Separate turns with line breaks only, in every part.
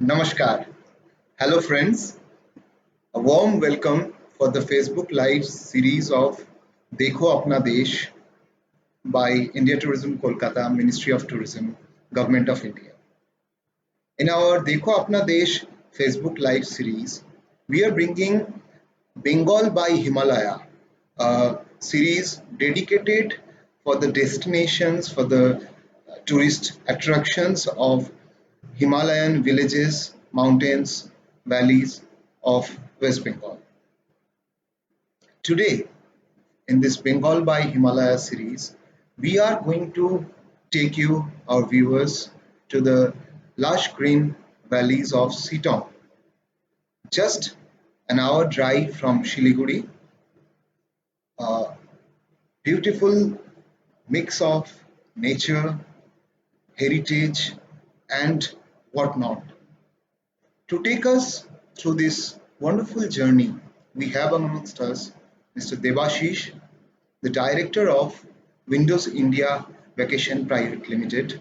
Namaskar. Hello, friends. A warm welcome for the Facebook Live series of Dekho Apna Desh by India Tourism Kolkata, Ministry of Tourism, Government of India. In our Dekho Apna Desh Facebook Live series, we are bringing Bengal by Himalaya, a series dedicated for the destinations, for the tourist attractions of Himalayan villages, mountains, valleys of West Bengal. Today, in this Bengal by Himalaya series, we are going to take you, our viewers, to the lush green valleys of Sittong, just an hour drive from Shiliguri, a beautiful mix of nature, heritage, and whatnot. To take us through this wonderful journey, we have amongst us Mr. Debashis, the director of Windows India Vacation Private Limited,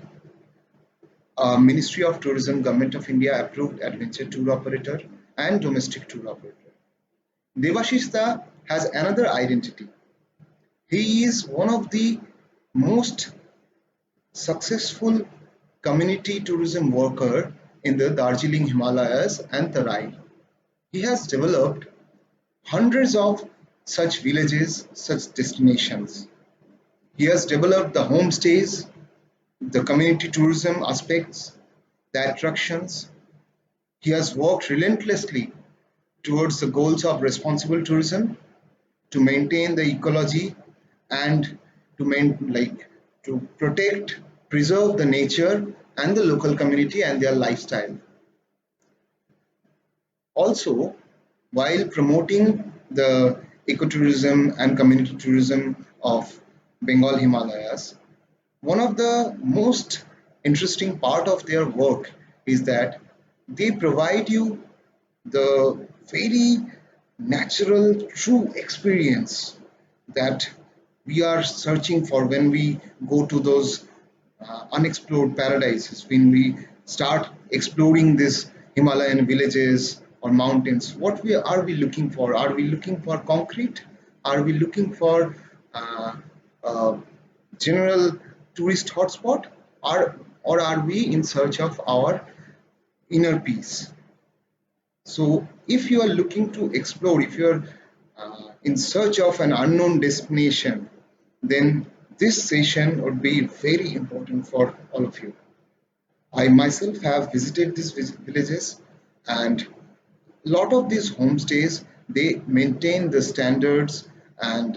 a Ministry of Tourism, Government of India approved adventure tour operator and domestic tour operator. Debashis has another identity. He is one of the most successful community tourism worker in the Darjeeling Himalayas and Tarai. He has developed hundreds of such villages, such destinations. He has developed the homestays, the community tourism aspects, the attractions. He has worked relentlessly towards the goals of responsible tourism to maintain the ecology and to protect, preserve the nature and the local community and their lifestyle. Also, while promoting the ecotourism and community tourism of Bengal Himalayas, one of the most interesting part of their work is that they provide you the very natural, true experience that we are searching for when we go to those unexplored paradises, when we start exploring these Himalayan villages or mountains. Are we looking for? Are we looking for concrete? Are we looking for uh, uh, general tourist hotspot? Or are we in search of our inner peace? So, if you are looking to explore, if you are in search of an unknown destination, then this session would be very important for all of you. I myself have visited these villages, and a lot of these homestays they maintain the standards and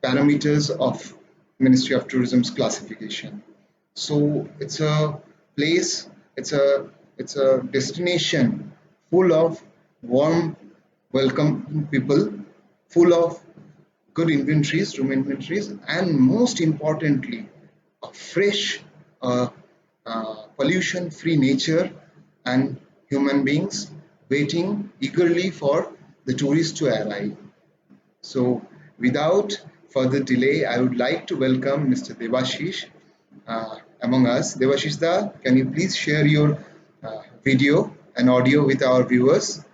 parameters of Ministry of Tourism's classification. So it's a place, it's a destination full of warm, welcome people, full of good inventories, room inventories, and most importantly, a fresh, uh, pollution-free nature and human beings waiting eagerly for the tourists to arrive. So, without further delay, I would like to welcome Mr. Debashis among us. Debashis, can you please share your video and audio with our viewers?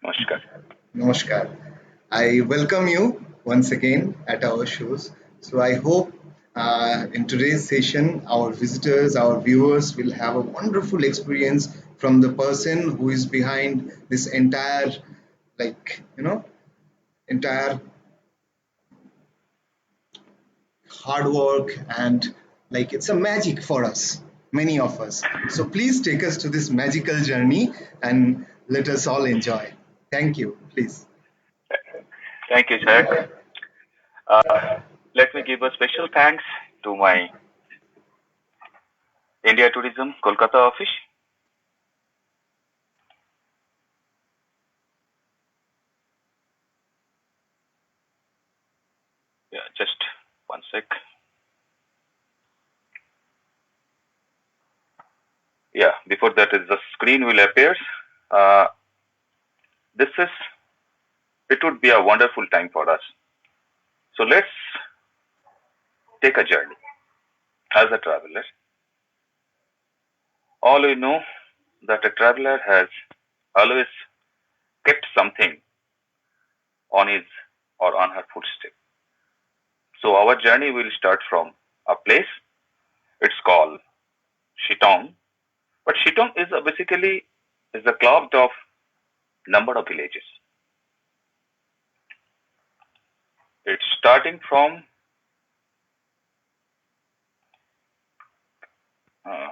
Namaskar.
Namaskar. I welcome you once again at our shows. So I hope in today's session, our visitors, our viewers will have a wonderful experience from the person who is behind this entire, like, entire hard work and like it's a magic for us, many of us. So please take us to this magical journey and let us all enjoy. Thank you. Please.
Thank you, sir. Uh, Let me give a special thanks to my India Tourism Kolkata office. Yeah, just one sec. Yeah, before that is the screen will appear. Uh, this is, it would be a wonderful time for us. So let's take a journey. as a traveler, all we know that a traveler has always kept something on his or on her footstep. So our journey will start from a place. It's called Sittong. But Sittong is basically is a club of number of villages. It's starting from uh,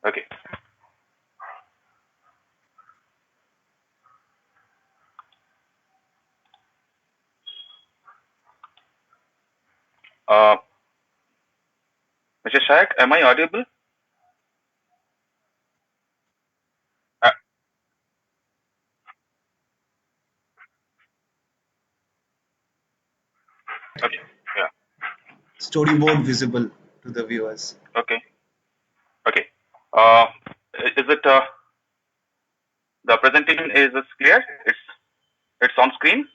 okay. Uh, Mr. Shayak, am I audible? Uh, okay. Yeah.
Storyboard visible to the viewers.
Okay. Okay. Uh, is it the presentation is clear? It's on screen.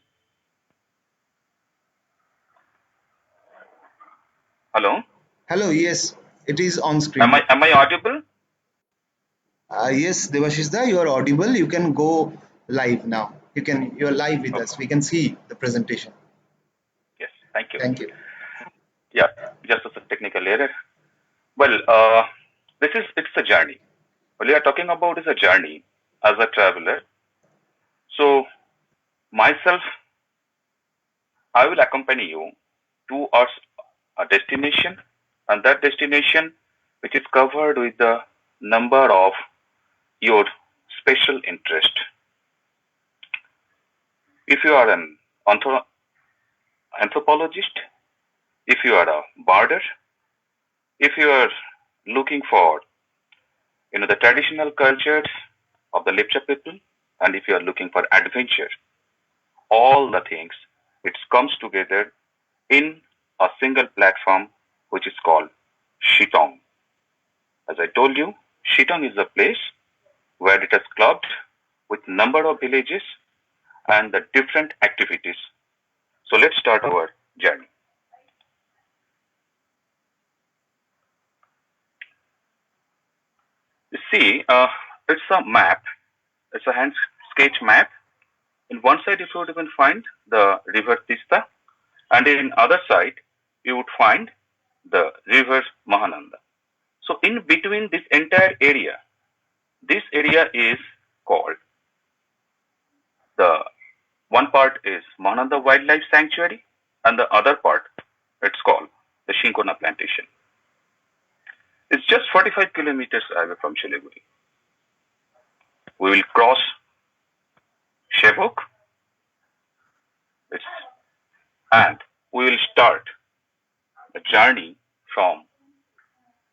Hello.
Hello, yes, it is on
Am
screen.
I audible?
Yes, Devashishda, you are audible. You can go live now. You're live with
Okay.
us. We can see the presentation.
Yes. Thank you.
Thank you.
Yeah. Just as a technical error. Well, it's a journey. What we are talking about is a journey as a traveler. So myself, I will accompany you towards a destination, and that destination, which is covered with the number of your special interest. If you are an anthropologist, if you are a barder, if you are looking for the traditional cultures of the Lepcha people, and if you are looking for adventure, all the things it comes together in a single platform which is called Shitong. As I told you, Shitong is a place where it is clubbed with number of villages and the different activities. So let's start our journey. You see, it's a map. It's a hand sketch map. In one side, you would even find the river Tista, and in other side, you would find the river Mahananda. So in between this area is called the one part is Mahananda Wildlife Sanctuary, and the other part it's called the Cinchona plantation. It's just 45 kilometers away from Siliguri. We will cross Shevok, it's, and we will start the journey from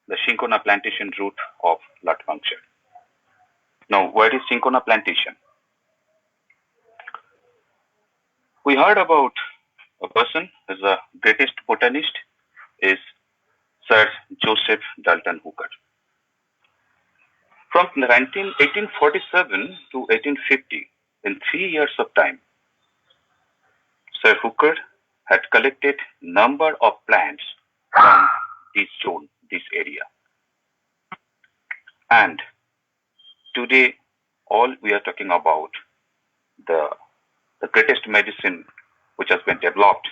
the Cinchona plantation route of Latpanchar. Now, where is Cinchona plantation? We heard about a person who is the greatest botanist is Sir Joseph Dalton Hooker. From 1847 to 1850, in 3 years of time, Sir Hooker had collected number of plants from this zone, this area. And today, all we are talking about the, the greatest medicine which has been developed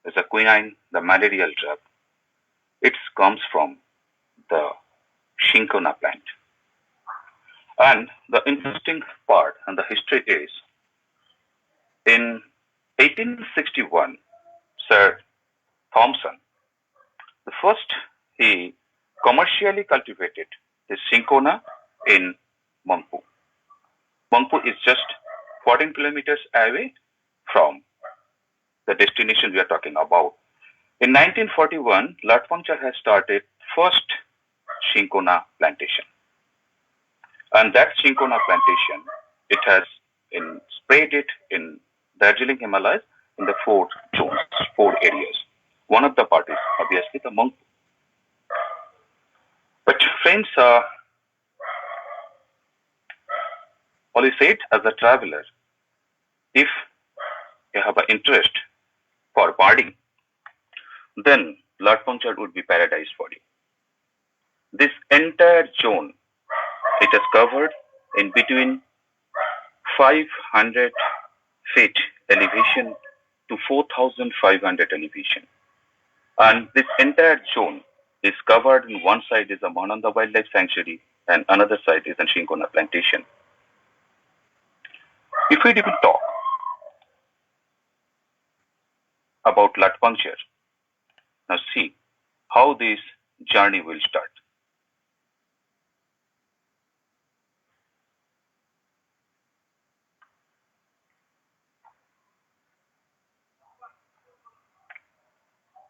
is a quinine, the malarial drug. It comes from the Cinchona plant. And the interesting part and the history is in 1861, Sir Thompson, the first he commercially cultivated the Cinchona in Mungpoo. Mungpoo is just 14 kilometers away from the destination we are talking about. In 1941, Latpanchar has started first Cinchona plantation. And that Cinchona plantation, it has spread it in Darjeeling Himalayas in the four zones, four areas. One of the part is obviously the Mungpoo. But friends, Well, said as a traveler, if you have an interest for birding, then Latpanchar would be paradise for you. This entire zone, it is covered in between 500 feet elevation to 4,500 elevation. And this entire zone is covered in one side is a Mananda Wildlife Sanctuary and another side is a Cinchona plantation. If we even talk about Latpanchar, now see how this journey will start.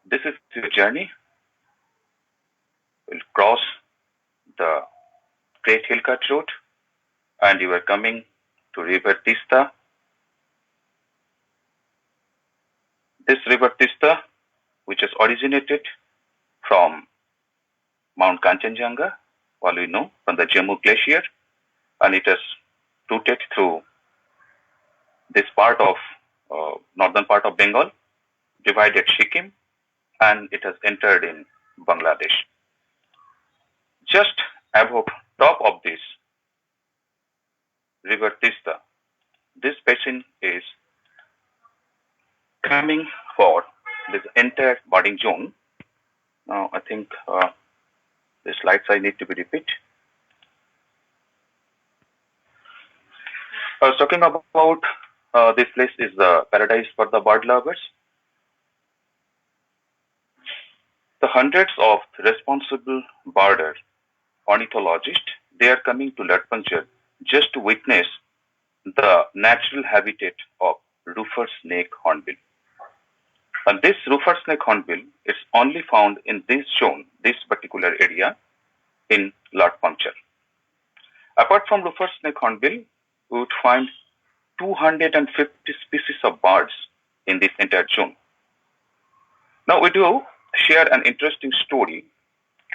This is your journey. We'll cross the Great Hill Cut Road and you are coming to River Tista. This River Tista, which is originated from Mount Kanchenjunga, all we know, from the Jammu Glacier, and it has routed through this part of northern part of Bengal, divided Sikkim, and it has entered in Bangladesh. Just above top of this River Tista, this basin is coming for this entire birding zone. Now, I think the slides I need to be repeat. I was talking about this place is the paradise for the bird lovers. The hundreds of responsible birder ornithologists, they are coming to Latpanchar just to witness the natural habitat of roofer snake hornbill. And this roofer snake hornbill is only found in this zone, this particular area in Latpanchar. Apart from roofer snake hornbill, we would find 250 species of birds in this entire zone. Now we do share an interesting story.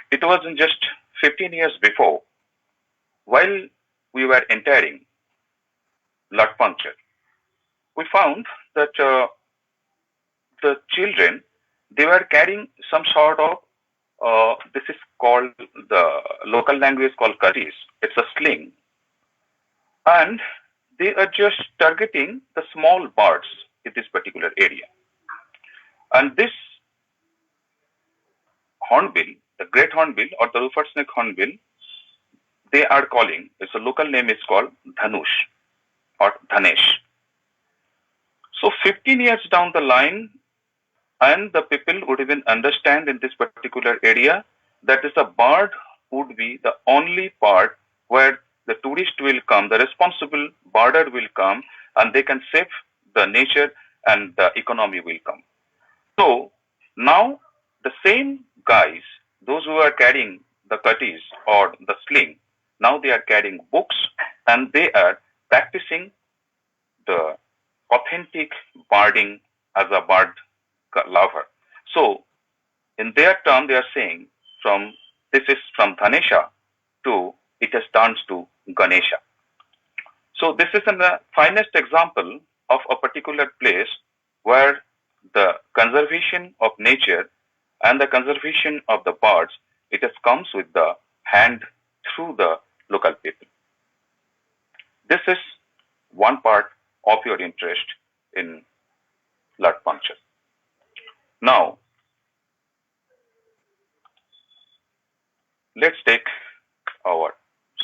It was in just 15 years before, while we were entering Latpanchar, we found that the children, they were carrying some sort of, this is called, the local language called karis. It's a sling. And they are just targeting the small birds in this particular area. And this hornbill, the great hornbill or the roofer snake hornbill, they are calling, its a local name is called Dhanush or Dhanesh. So 15 years down the line, and the people would even understand in this particular area that is a bird would be the only part where the tourist will come, the responsible birder will come, and they can save the nature and the economy will come. So now the same guys, those who are carrying the cutties or the sling, now they are carrying books and they are practicing the authentic birding as a bird lover. So in their term, they are saying from this is from Dhanesha to it has turned to Ganesha. So this is the finest example of a particular place where the conservation of nature and the conservation of the birds, it has comes with the hand through the local people. This is one part of your interest in Latpanchar. Now, let's take our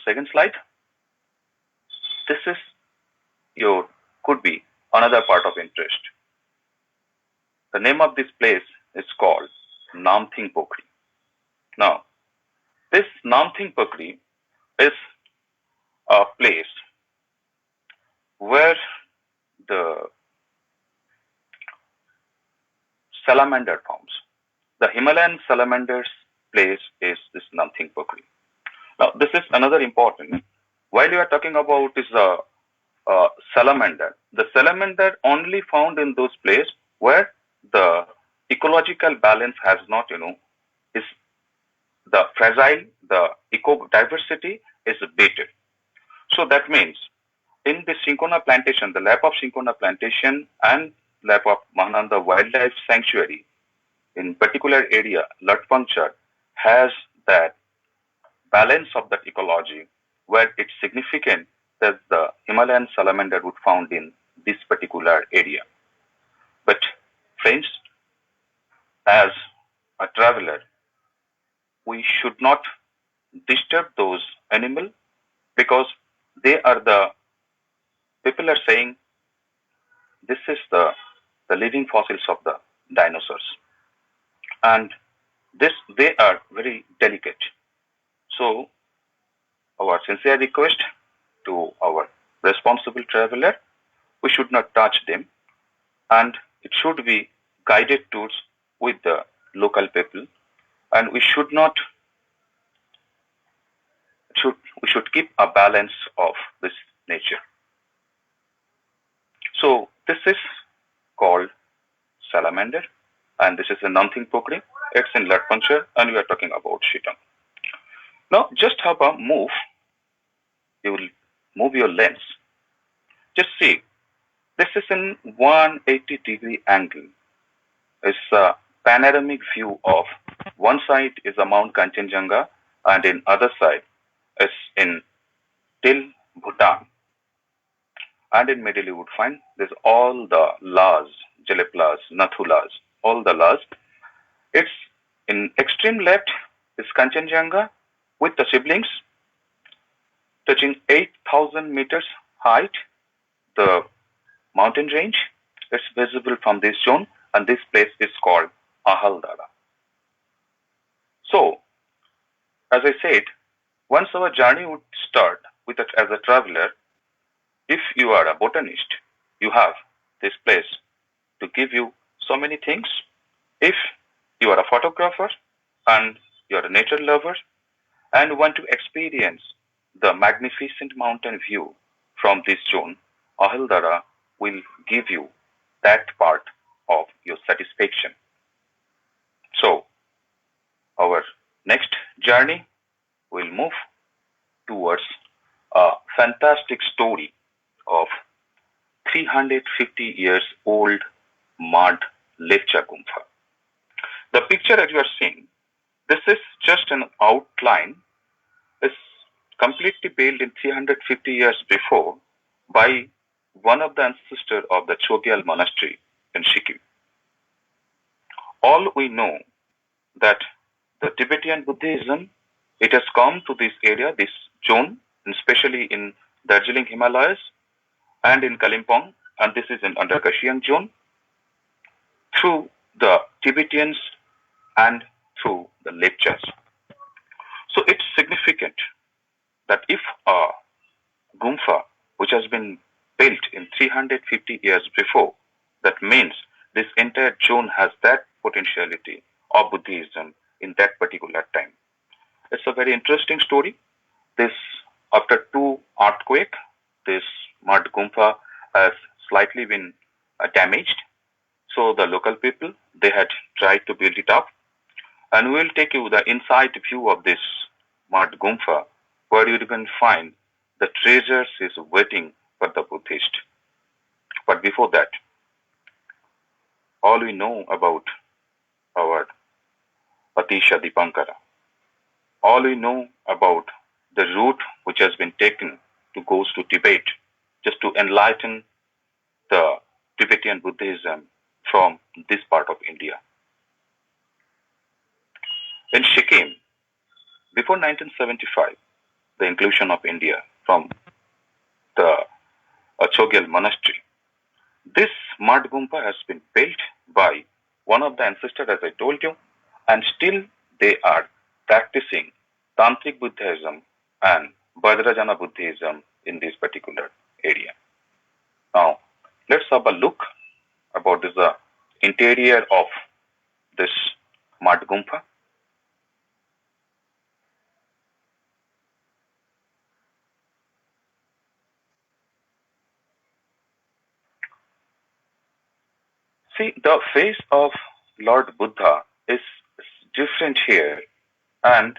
second slide. This is your could be another part of interest. The name of this place is called Namthing Pokri. Now, this Namthing Pokri is a place where the salamander forms. The Himalayan salamanders place is this Namthing Pokri. Now, this is another important. While you are talking about is the salamander, the salamander only found in those places where the ecological balance has not, is the fragile, the eco diversity is baited. So that means in the Cinchona plantation, the lap of Cinchona plantation and lap of Mahananda Wildlife Sanctuary, in particular area, Latpanchar, has that balance of that ecology where it's significant that the Himalayan salamander would found in this particular area. But friends, as a traveler, we should not disturb those animals because they are the people are saying this is the living fossils of the dinosaurs, and this they are very delicate. So our sincere request to our responsible traveler, we should not touch them, and it should be guided tours with the local people, and should we should keep a balance of this nature. So this is called salamander, and this is a Namthing Pokri. It's in Latpanchar, and we are talking about Sittong. Now, just have a move. You will move your lens. Just see, this is in 180-degree angle. It's a panoramic view of one side is a Mount Kanchenjunga, and in other side is in Till Bhutan. And in middle you would find there's all the Las, Jaleplas, Nathulas, all the Las. It's in extreme left is Kanchenjunga with the siblings touching 8,000 meters height. The mountain range is visible from this zone, and this place is called Ahaldara. So, as I said, once our journey would start with as a traveler, if you are a botanist, you have this place to give you so many things. If you are a photographer and you are a nature lover and want to experience the magnificent mountain view from this zone, Ahildara will give you that part of your satisfaction. So, our next journey will move towards a fantastic story of 350 years old mud Latpanchar Gumpa. The picture that you are seeing, this is just an outline. It's completely built in 350 years before by one of the ancestors of the Chogyal monastery in Sikkim. All we know that the Tibetan Buddhism, it has come to this area, this zone, and especially in Darjeeling Himalayas and in Kalimpong, and this is in under Kashiang zone, through the Tibetans and through the lectures. So it's significant that if a Gumpa, which has been built in 350 years before, that means this entire zone has that potentiality of Buddhism in that particular time. It's a very interesting story. This, after two earthquake, this Mud Gompa has slightly been damaged. So the local people, they had tried to build it up. And we'll take you the inside view of this Mud Gompa, where you can find the treasures is waiting for the Buddhist. But before that, all we know about our Atisha Dipankara, all we know about the route which has been taken to goes to Tibet, just to enlighten the Tibetan Buddhism from this part of India. In Sikkim, before 1975, the inclusion of India from the Chogyal monastery, this Mud Gompa has been built by one of the ancestors, as I told you, and still they are practicing Tantric Buddhism and Vajrayana Buddhism in this particular area. Now, let's have a look about this interior of this Mud Gompa. See, the face of Lord Buddha is different here, and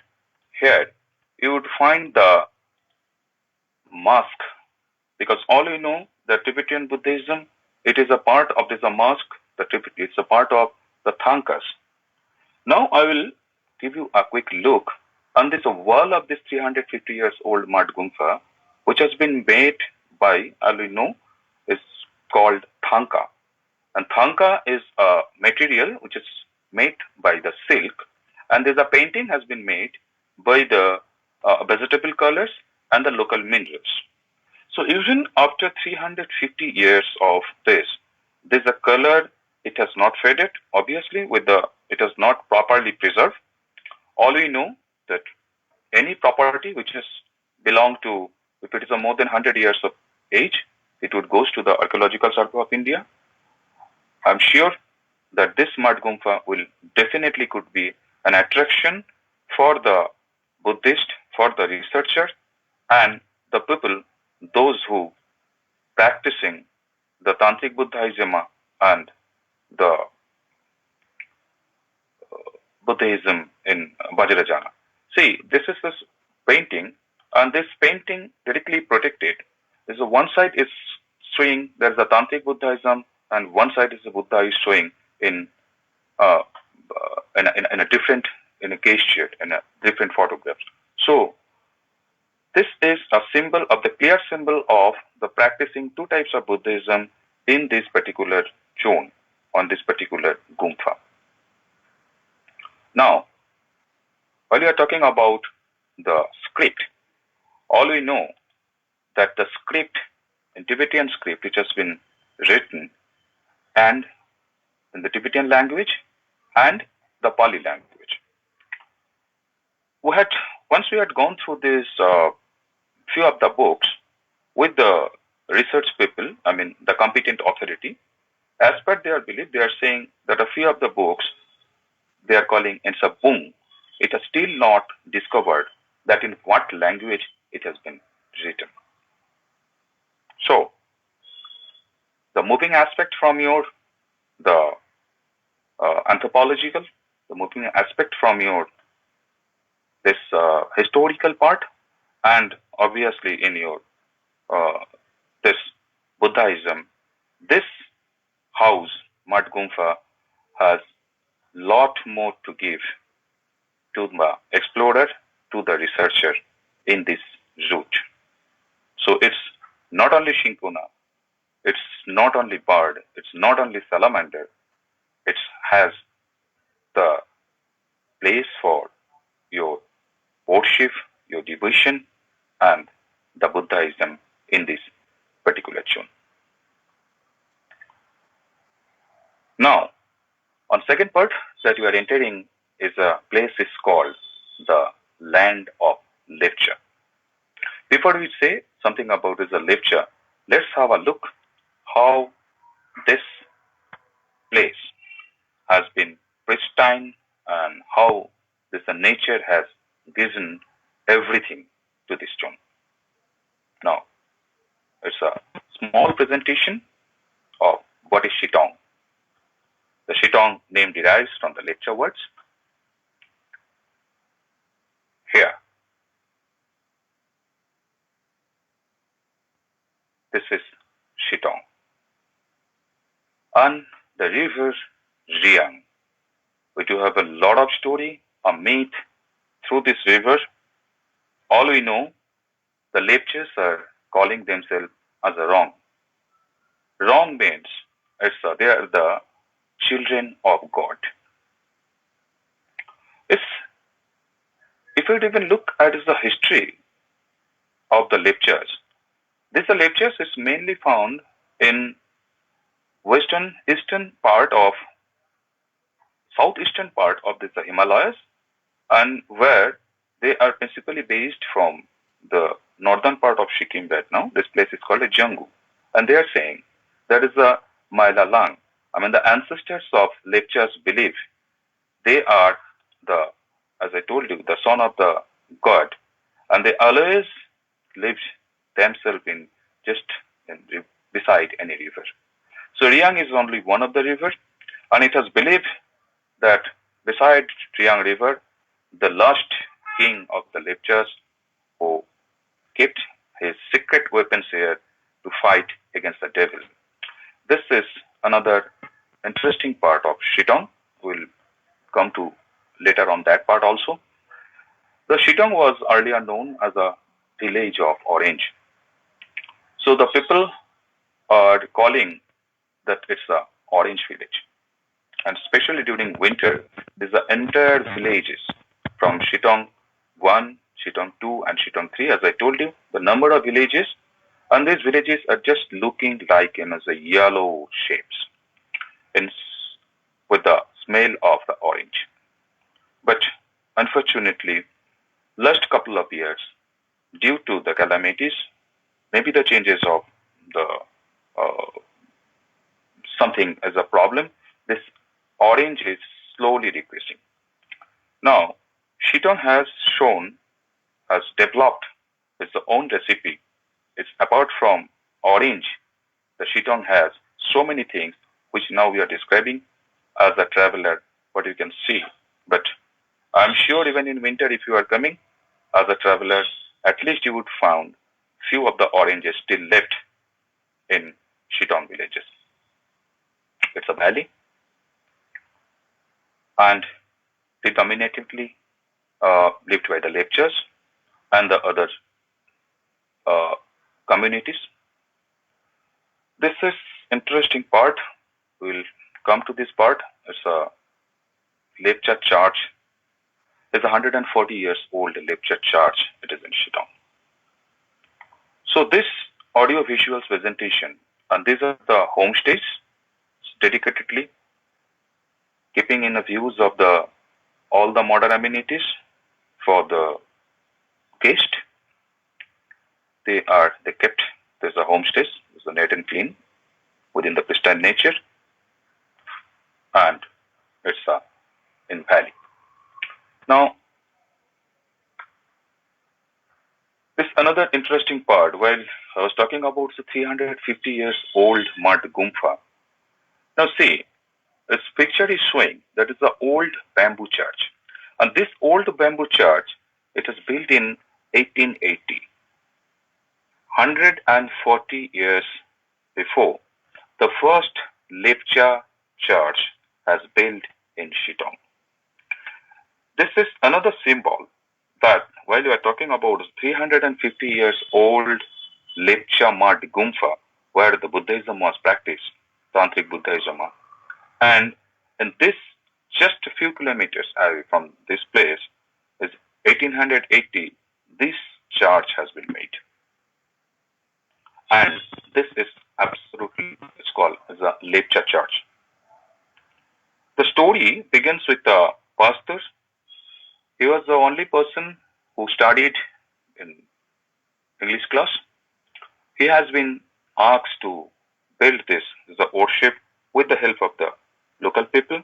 here you would find the mask because all we know that Tibetan Buddhism, it is a part of this mosque, it's a part of the Thangkas. Now I will give you a quick look on this wall of this 350 years old Mud Gompa, which has been made by, all we know, is called Thangka. And Thangka is a material which is made by the silk, and there's a painting has been made by the vegetable colors and the local minerals. So even after 350 years of this, there's a color, it has not faded, obviously, it has not properly preserved. All we know that any property which is belong to, if it is a more than 100 years of age, it would goes to the Archaeological Survey of India. I'm sure that this Mud Gompa will definitely could be an attraction for the Buddhist, for the researcher, and the people, those who practicing the Tantric Buddhism and the Buddhism in Vajrayana. See, this is this painting, and this painting directly protected. Is one side is showing there is a Tantric Buddhism, and one side is the Buddha is showing in uh, in a different in a gesture in a different photographs. So this is a symbol of the clear symbol of the practicing two types of Buddhism in this particular zone on this particular Gompa. Now, while we are talking about the script, all we know that the script in Tibetan script which has been written and in the Tibetan language and the Pali language. We had once we had gone through this few of the books with the research people, I mean the competent authority, as per their belief, they are saying that a few of the books they are calling in Sabung, it has still not discovered that in what language it has been written. So the moving aspect from your the anthropological, the moving aspect from your this historical part, and obviously in your uh, this Buddhism, this house Mud Gompa has lot more to give to the explorer, to the researcher in this route. So it's not only Cinchona, it's not only bird, it's not only salamander, it has the place for your worship, your devotion, and the Buddhism in this particular zone. Now, on second part that you are entering is a place is called the land of lecture. Before we say something about this lecture, let's have a look how this place has been pristine and how this nature has given everything to this stone. Now, it's a small presentation of what is Sittong. The Sittong name derives from the lecture words. Here, this is Sittong. And the river Riang. We do have a lot of story, a myth through this river. All we know, the lectures are calling themselves as a wrong. Wrong means they are the children of God. If we even look at the history of the lectures, this lectures is mainly found in eastern part of southeastern part of this Himalayas, and where they are principally based from the northern part of Sikkim right now. This place is called a Jangu, and they are saying that is a Mailalang. I mean, the ancestors of lectures believe they are the, as I told you, the son of the god, and they always lived themselves in just beside any river. So Riang is only one of the rivers, and it has believed that beside Riang River, the last king of the lectures who kept his secret weapons here, to fight against the devil. This is another interesting part of Sittong. We'll come to later on that part also. The Sittong was earlier known as a village of orange. So the people are calling that it's a orange village. And especially during winter, there's the entire villages from Sittong 1, Sittong 2, and Sittong 3. As I told you, the number of villages, and these villages are just looking like as a yellow shapes in, with the smell of the orange. But unfortunately, last couple of years, due to the calamities, maybe the changes of the something as a problem, this orange is slowly decreasing. Now, Sittong has developed its own recipe. It's apart from orange, the Sittong has so many things which now we are describing as a traveler, what you can see. But I'm sure even in winter, if you are coming as a traveler, at least you would find few of the oranges still left in Sittong villages. It's a valley, and predominantly lived by the Latpanchars and the other uh, communities. This is interesting part. We'll come to this part. It's a Latpanchar church. It's a 140 years old Latpanchar church. It is in Sittong. So this audio visuals presentation, and these are the homestays dedicatedly keeping in the views of the all the modern amenities for the guest. They kept there's a homestays, it's a net and clean within the pristine nature, and it's in valley. Now this another interesting part. While I was talking about the 350 years old Mud Gompa. Now see, this picture is showing that is the old bamboo church. And this old bamboo church, it was built in 1880, 140 years before the first Latpanchar church has built in Sittong. This is another symbol that while you are talking about 350 years old Latpanchar Mud Gompa, where the Buddhism was practiced, Tantric Buddhism, and in this just a few kilometers away from this place is 1880, this church has been made. And this is absolutely, it's called as a Latpanchar church. The story begins with a pastor. He was the only person who studied in English class. He has been asked to build this as a worship with the help of the local people.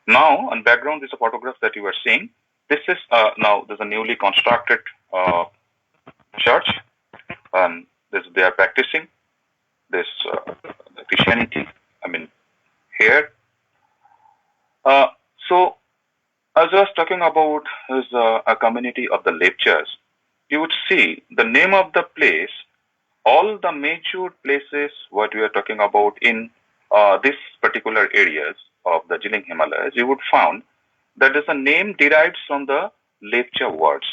Now, on background, is a photograph that you are seeing. This is now there's a newly constructed church, and they are practicing this Christianity. I mean, here. So, as I was talking about is a community of the Latpanchars, you would see the name of the place. All the major places what we are talking about in this particular areas of the Jilin Himalayas, you would find that is a name derived from the Latpanchar words.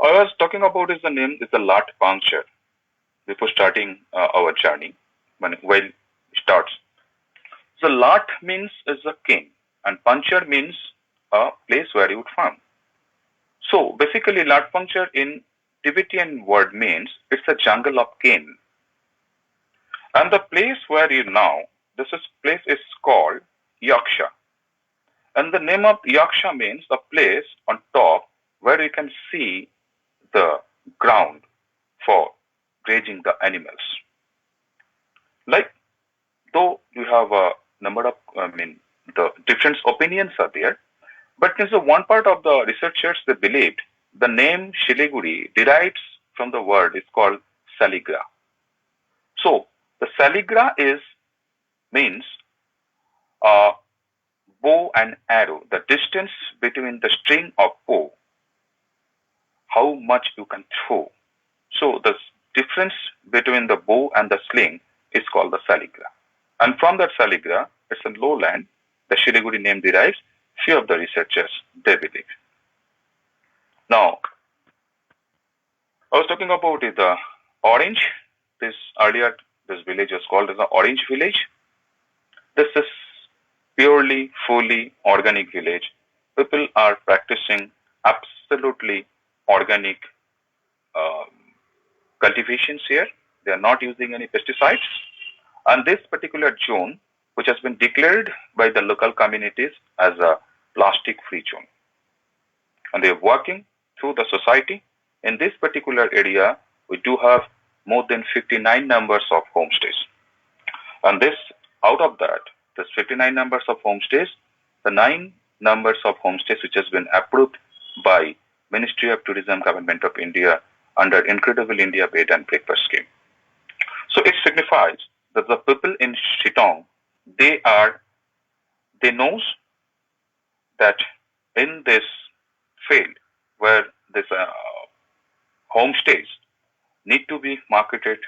I was talking about is the name is the Latpanchar before starting our journey while it starts. So Lat means is a king and Panchar means a place where you would find. So basically Latpanchar in Tibetan word means it's a jungle of cane. And the place where you now, place is called Yaksha. And the name of Yaksha means a place on top where you can see the ground for grazing the animals. Like, though you have a number of, the different opinions are there, but there's a one part of the researchers, they believed the name Shiliguri derives from the word is called Saligra. So, the Saligra means bow and arrow, the distance between the string of bow, how much you can throw. So the difference between the bow and the sling is called the saligra. And from that saligra, it's a lowland, the Shiliguri name derives, few of the researchers, they believe. Now, I was talking about the orange. This earlier, this village was called as the orange village. This is purely, fully organic village. People are practicing absolutely organic um, cultivations here. They are not using any pesticides. And this particular zone, which has been declared by the local communities as a plastic-free zone. And they're working through the society. In this particular area, we do have more than 59 numbers of homestays. And this, out of that, this 59 numbers of homestays, the 9 numbers of homestays which has been approved by Ministry of Tourism, Government of India under Incredible India Bed and Breakfast Scheme. So it signifies that the people in Sittong, they knows that in this field where this homestays need to be marketed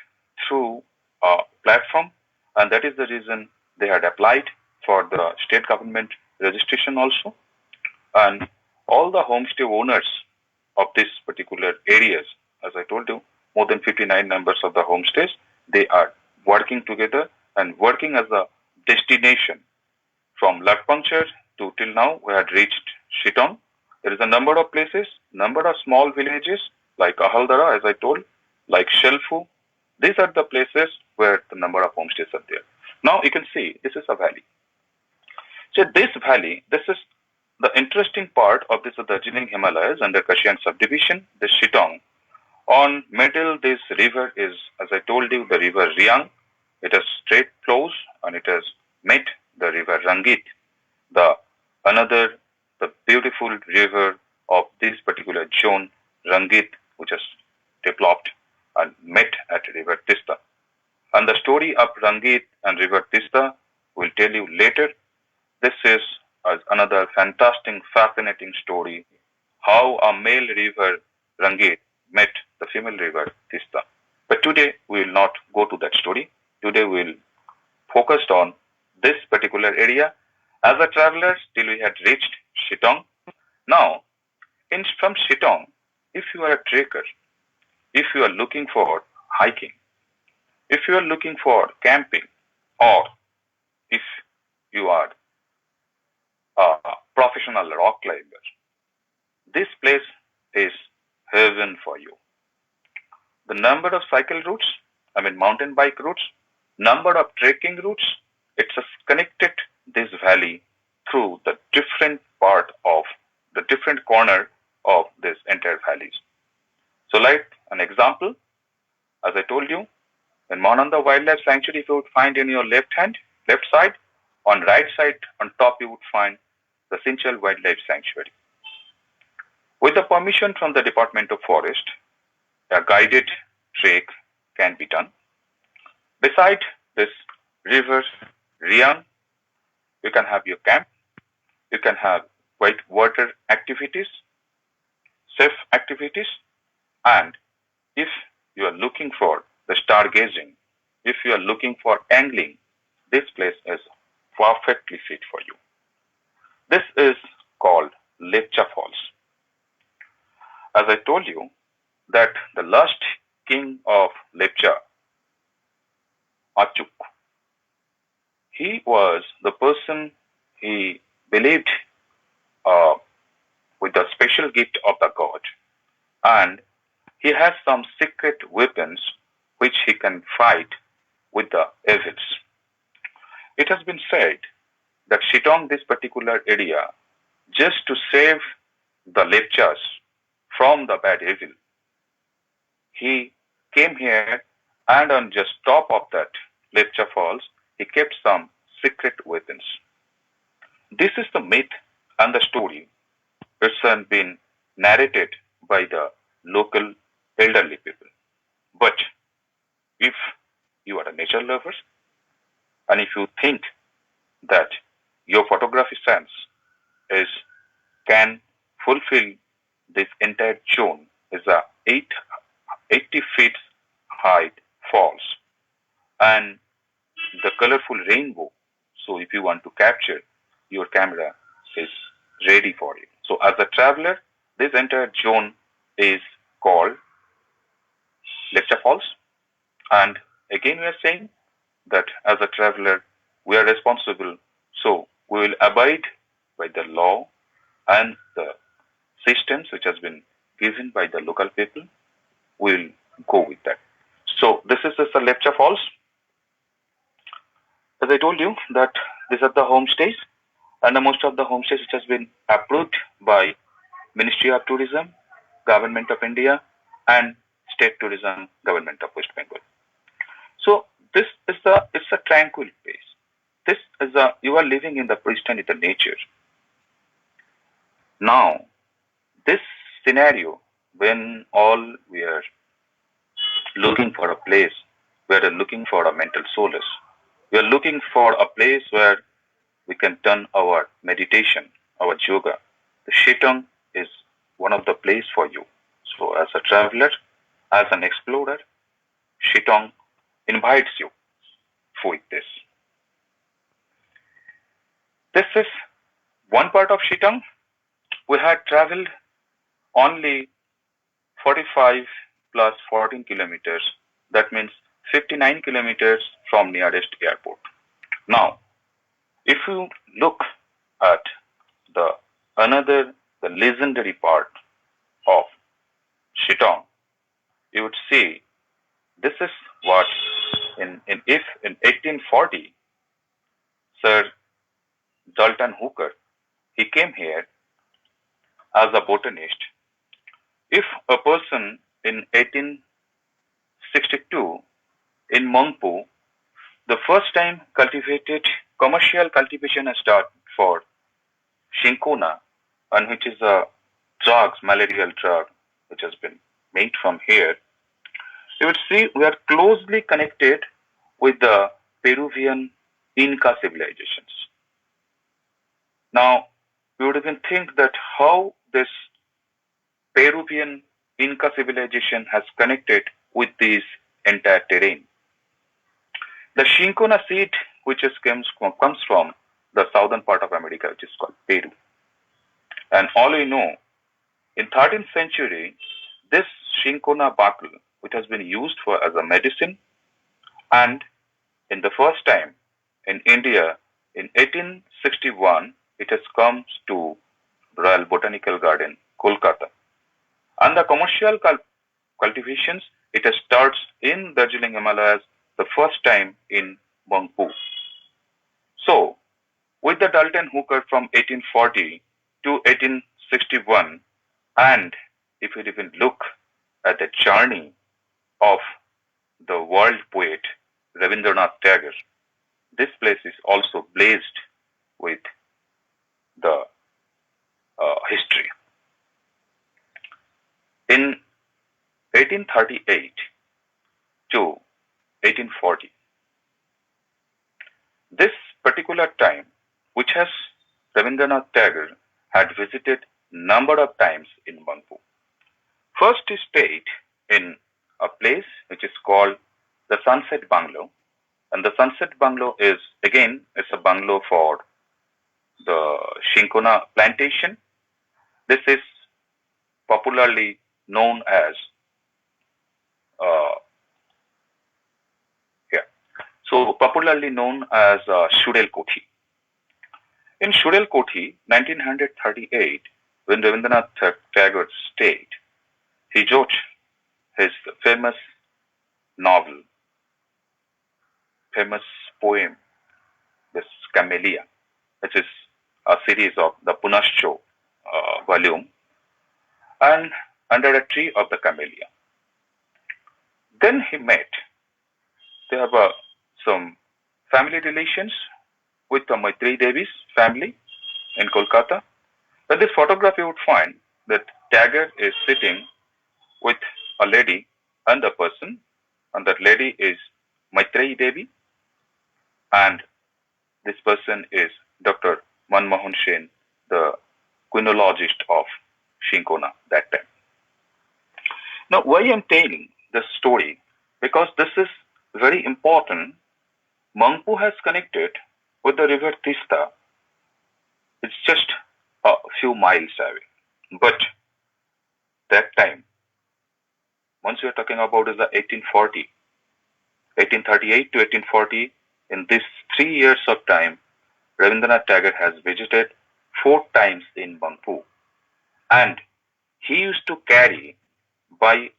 through a platform, and that is the reason they had applied for the state government registration also. And all the homestay owners of this particular areas, as I told you, more than 59 numbers of the homestays, they are working together and working as a destination. From Latpanchar to till now, we had reached Sittong. There is a number of places, number of small villages like Ahaldara, as I told, like Shelfu. These are the places where the number of homestays are there. Now you can see this is a valley. So this valley, this is the interesting part of this Darjeeling Himalayas under Kashian subdivision, the Sittong. On middle, this river is, as I told you, the river Riang. It has straight flows and it has met the river Rangit, the another, the beautiful river of this particular zone, Rangit, which has developed and met at river Tista. And the story of Rangit and river Tista will tell you later. This is another fantastic, fascinating story, how a male river Rangit met the female river Tista. But today we will not go to that story. Today we will focus on this particular area. As a traveler, till we had reached Sittong. Now, from Sittong, if you are a trekker, if you are looking for hiking, if you are looking for camping, or if you are a professional rock climber, this place is heaven for you. The number of cycle routes, mountain bike routes, number of trekking routes, it's connected this valley through the different part of the different corner of this entire valleys. So like an example, as I told you, in Mananda Wildlife Sanctuary, if you would find in your left side, on right side, on top you would find the Cinchona Wildlife Sanctuary. With the permission from the Department of Forest, a guided trek can be done. Beside this river, Rian, you can have your camp, you can have white water activities, safe activities, and if you are looking for the stargazing, if you are looking for angling, this place is perfectly fit for you. This is called Lepcha Falls. As I told you, that the last king of Lepcha, Achuk, he was the person he believed with the special gift of the god, and he has some secret weapons which he can fight with the evils. It has been said that Sittong, this particular area, just to save the Lepchas from the bad evil, he came here and on just top of that Lepcha Falls, he kept some secret weapons. This is the myth and the story which has been narrated by the local elderly people. But if you are a nature lover and if you think that your photography sense is can fulfill this entire zone is a 80 feet height fall colorful rainbow. So if you want to capture, your camera is ready for you. So as a traveler, this entire zone is called lecture falls. And again, we are saying that as a traveler, we are responsible. So we will abide by the law and the systems which has been given by the local people. We will go with that. So this is the lecture falls. As I told you that these are the homestays, and the most of the homestays which has been approved by Ministry of Tourism, Government of India, and State Tourism, Government of West Bengal. So this is it's a tranquil place. This is you are living in the pristine in the nature. Now this scenario, when all we are looking for a place, we are looking for a mental solace. We are looking for a place where we can turn our meditation, our yoga. The Sittong is one of the place for you. So as a traveler, as an explorer, Sittong invites you with this. This is one part of Sittong. We had traveled only 45 plus 14 kilometers. That means 59 kilometers from nearest airport. Now, if you look at the legendary part of Sittong, you would see this is what if in 1840 Sir Dalton Hooker he came here as a botanist. If a person in 1862 in Mungpoo, the first time commercial cultivation has started for Cinchona, and which is a malarial drug, which has been made from here, you would see we are closely connected with the Peruvian Inca civilizations. Now, we would even think that how this Peruvian Inca civilization has connected with this entire terrain. The Cinchona seed, which comes from the southern part of America, which is called Peru. And all we know, in 13th century, this Cinchona buckle, which has been used as a medicine, and in the first time in India, in 1861, it has come to Royal Botanical Garden, Kolkata. And the commercial cultivations, it starts in Darjeeling Himalayas the first time in Mungpoo. So, with the Dalton Hooker from 1840 to 1861, and if you even look at the journey of the world poet Rabindranath Tagore, this place is also blazed with the history. In 1838 to 1840, this particular time, which has Rabindranath Tagore had visited number of times in Mungpoo. First he stayed in a place which is called the Sunset Bungalow, and the Sunset Bungalow is a bungalow for the Cinchona plantation. This is popularly known as Shudel Kothi. In Shudel Kothi, 1938, when Rabindranath Tagore stayed, he wrote his famous novel, famous poem, this Camellia, which is a series of the Punascho volume, and under a tree of the camellia. Then he met. They have some family relations with the Maitreyi Devi's family in Kolkata. But this photograph you would find that Tagore is sitting with a lady and a person, and that lady is Maitreyi Devi, and this person is Dr. Manmohan Sen, the quinologist of Cinchona that time. Now, why I'm telling this story? Because this is very important. Mungpoo has connected with the river Tista. It's just a few miles away. But that time, once we are talking about is the 1840, 1838 to 1840, in these 3 years of time, Rabindranath Tagore has visited 4 times in Mungpoo, and he used to carry by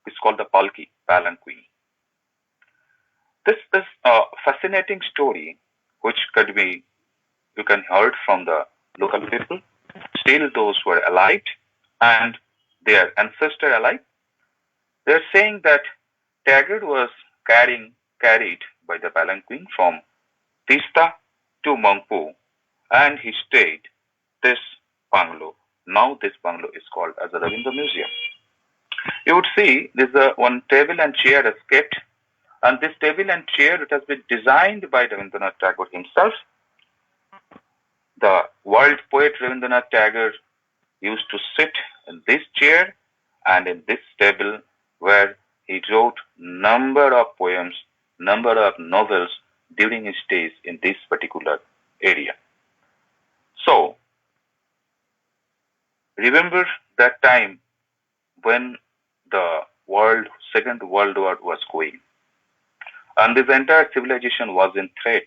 it's called the palki, palanquin. This is a fascinating story which could be you can heard from the local people, still those who are alive and their ancestor alive. They're saying that Tagore was carried by the palanquin from Tista to Mungpoo, and he stayed this bungalow. Now this bungalow is called as a Ravindra Museum. You would see there's a one table and chair escaped, and this table and chair it has been designed by Rabindranath Tagore himself. The world poet Rabindranath Tagore used to sit in this chair and in this table where he wrote number of poems, number of novels during his stays in this particular area. So remember that time when the Second World War was going and this entire civilization was in threat.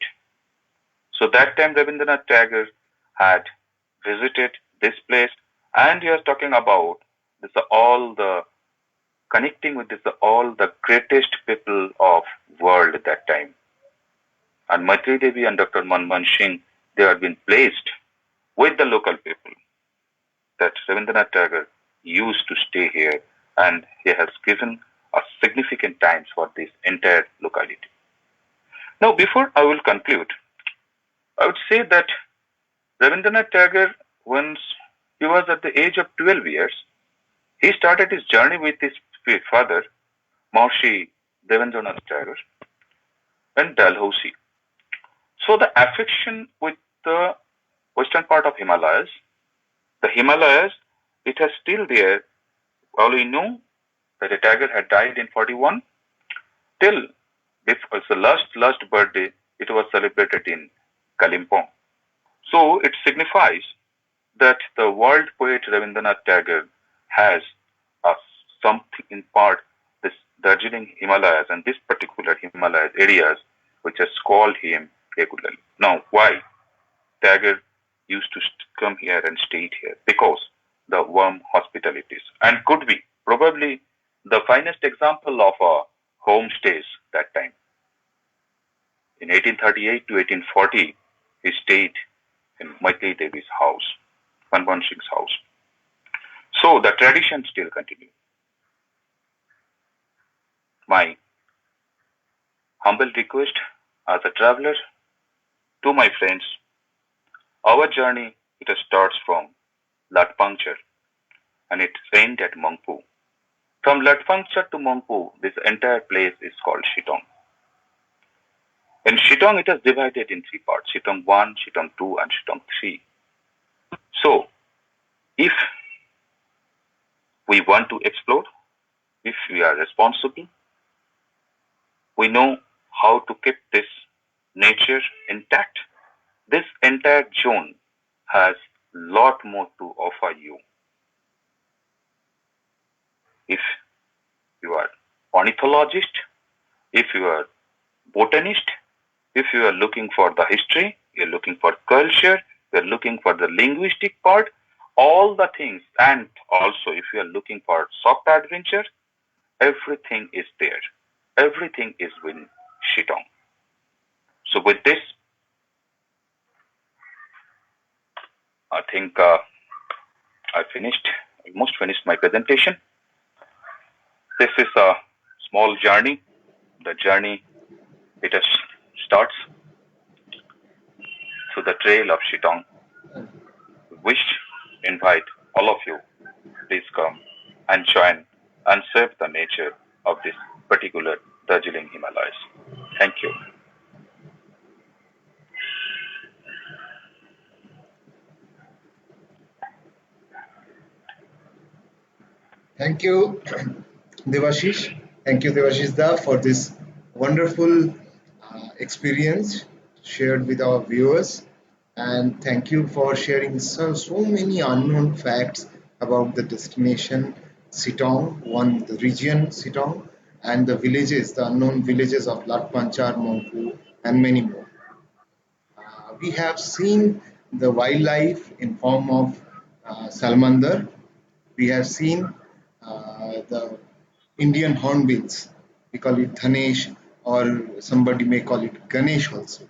So that time Rabindranath Tagore had visited this place and he was talking about this all the connecting with this all the greatest people of world at that time. And Maitri Devi and Dr. Manmohan Singh, they have been placed with the local people that Rabindranath Tagore used to stay here and he has given a significant times for this entire locality. Now, before I will conclude, I would say that Rabindranath Tagore, once he was at the age of 12 years, he started his journey with his father, Maharishi Devendranath Tagore, in Dalhousie. So the affection with the western part of the Himalayas, it is still there. All we know that Tagore had died in 41. Till this was the last birthday, it was celebrated in Kalimpong. So it signifies that the world poet Rabindranath Tagore has a something in part this Darjeeling Himalayas and this particular Himalayas areas which has called him regularly. Now, why Tagore used to come here and stayed here? Because the warm hospitalities and could be probably the finest example of a homestays that time. In 1838 to 1840, he stayed in Maitri Devi's house, Manmohan Singh's house. So the tradition still continues. My humble request as a traveler to my friends, our journey it starts from Latpanchar and it ends at Mungpoo. From Latpanchar to Mungpoo, this entire place is called Sittong. In Sittong, it is divided in 3 parts: Sittong 1, Sittong 2, and Sittong 3. So, if we want to explore, if we are responsible, we know how to keep this nature intact. This entire zone has lot more to offer you. If you are ornithologist, if you are botanist, if you are looking for the history, you're looking for culture, you're looking for the linguistic part, all the things, and also if you are looking for soft adventure, everything is there. Everything is in Sittong. So with this, I think I almost finished my presentation. This is a small journey. The journey, it starts through the trail of Sittong. Wish, invite all of you, please come and join and serve the nature of this particular Darjeeling Himalayas. Thank you.
Thank you, Devashish. Thank you, Devashish Da, for this wonderful experience shared with our viewers. And thank you for sharing so many unknown facts about the destination Sittong, the region Sittong, and the villages, the unknown villages of Latpanchar, Mungpoo, and many more. We have seen the wildlife in form of salamander. We have seen the Indian hornbills. We call it Dhanesh, or somebody may call it Ganesh also.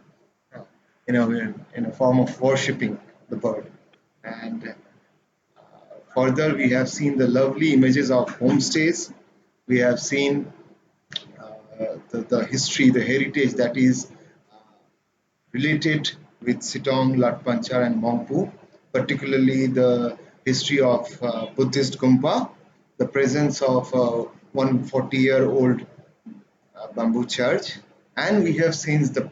uh, in a form of worshipping the bird. And further, we have seen the lovely images of homestays. We have seen the history, the heritage that is related with Sittong, Latpanchar, and Mungpoo, particularly the history of Buddhist Gompa, the presence of 140-year-old bamboo church, and we have seen the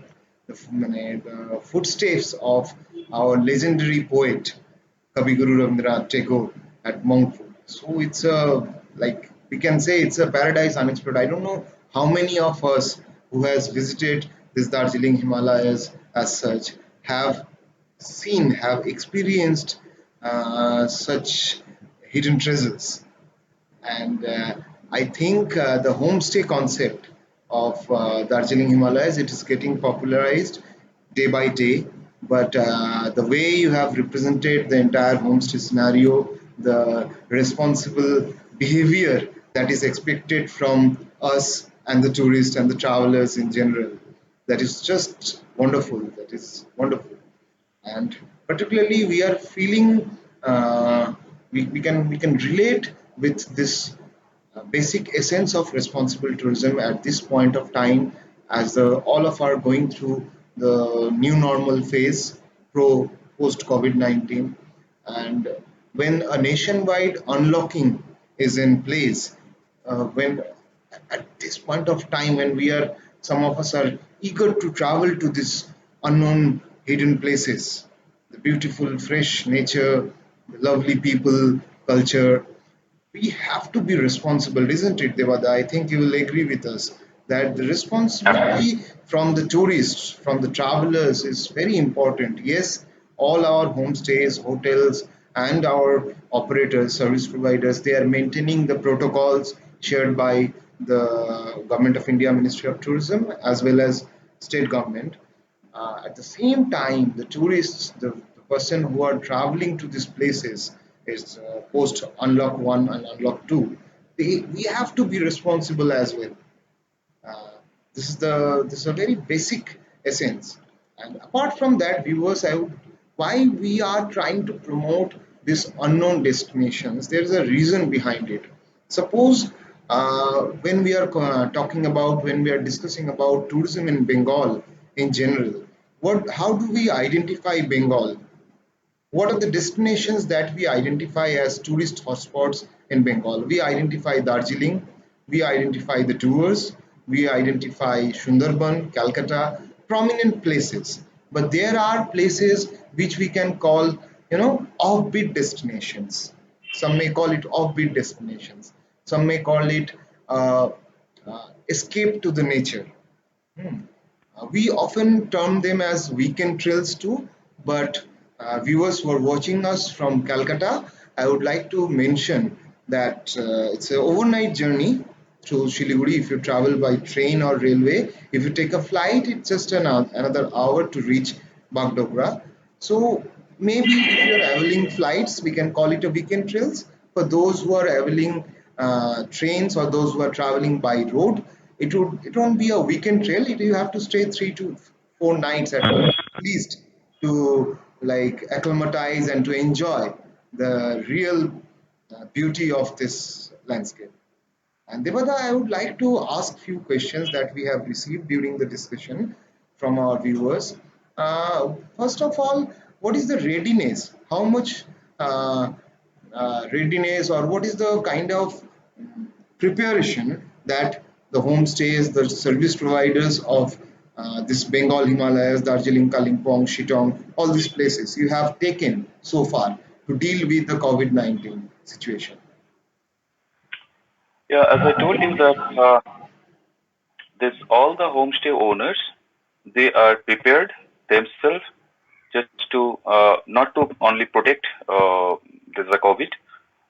footsteps of our legendary poet Kavi Guru Rabindranath Tagore at Mungpoo. So it's a, like we can say, it's a paradise unexplored. I don't know how many of us who has visited this Darjeeling Himalayas as such have have experienced such hidden treasures. And I think the homestay concept of Darjeeling Himalayas, it is getting popularized day by day. But the way you have represented the entire homestay scenario, the responsible behavior that is expected from us and the tourists and the travelers in general, that is just wonderful. That is wonderful. And particularly we are feeling we can relate with this basic essence of responsible tourism at this point of time, as all of are going through the new normal phase pro post COVID-19. And when a nationwide unlocking is in place, when at this point of time when we are, some of us are eager to travel to this unknown hidden places, the beautiful fresh nature, the lovely people, culture, we have to be responsible, isn't it, Devada? I think you will agree with us that the responsibility from the tourists, from the travelers is very important. Yes, all our homestays, hotels, and our operators, service providers, they are maintaining the protocols shared by the Government of India, Ministry of Tourism, as well as state government. At the same time, the tourists, the person who are traveling to these places is post unlock one and unlock two. We have to be responsible as well. Uh, this is a very basic essence. And apart from that, viewers, why we are trying to promote these unknown destinations? There is a reason behind it. Suppose when we are talking about, when we are discussing about tourism in Bengal in general, how do we identify Bengal? What are the destinations that we identify as tourist hotspots in Bengal? We identify Darjeeling, we identify the tours, we identify Sundarban, Calcutta, prominent places. But there are places which we can call, offbeat destinations. Some may call it offbeat destinations. Some may call it escape to the nature. Hmm. We often term them as weekend trails too, but viewers who are watching us from Calcutta, I would like to mention that it's an overnight journey through Shiliguri if you travel by train or railway. If you take a flight, it's just another hour to reach Bagdogra. So maybe if you're availing flights, we can call it a weekend trails. For those who are availing trains or those who are traveling by road, it won't be a weekend trail. You have to stay 3 to 4 nights at least to like acclimatize and to enjoy the real beauty of this landscape. And Devada, I would like to ask few questions that we have received during the discussion from our viewers. First of all, what is the readiness? How much uh, readiness, or what is the kind of preparation that the homestays, the service providers of this Bengal Himalayas, Darjeeling, Kalimpong, Shillong, all these places you have taken so far to deal with the COVID-19 situation?
Yeah, as I told you that this all the homestay owners, they are prepared themselves just to not to only protect the COVID.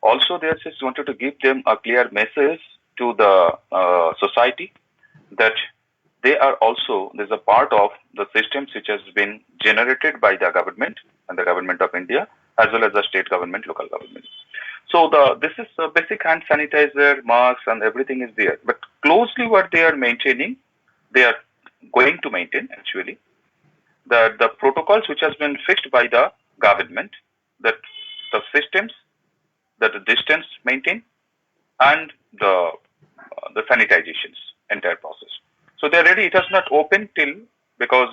Also, they just wanted to give them a clear message to the society that they are also there's a part of the systems which has been generated by the government and the government of India as well as the state government, local government. So the this is a basic hand sanitizer, masks, and everything is there. But closely, what they are maintaining, they are going to maintain actually the protocols which has been fixed by the government, that the systems, that the distance maintained, and the sanitizations entire process. So they're ready. It has not opened till because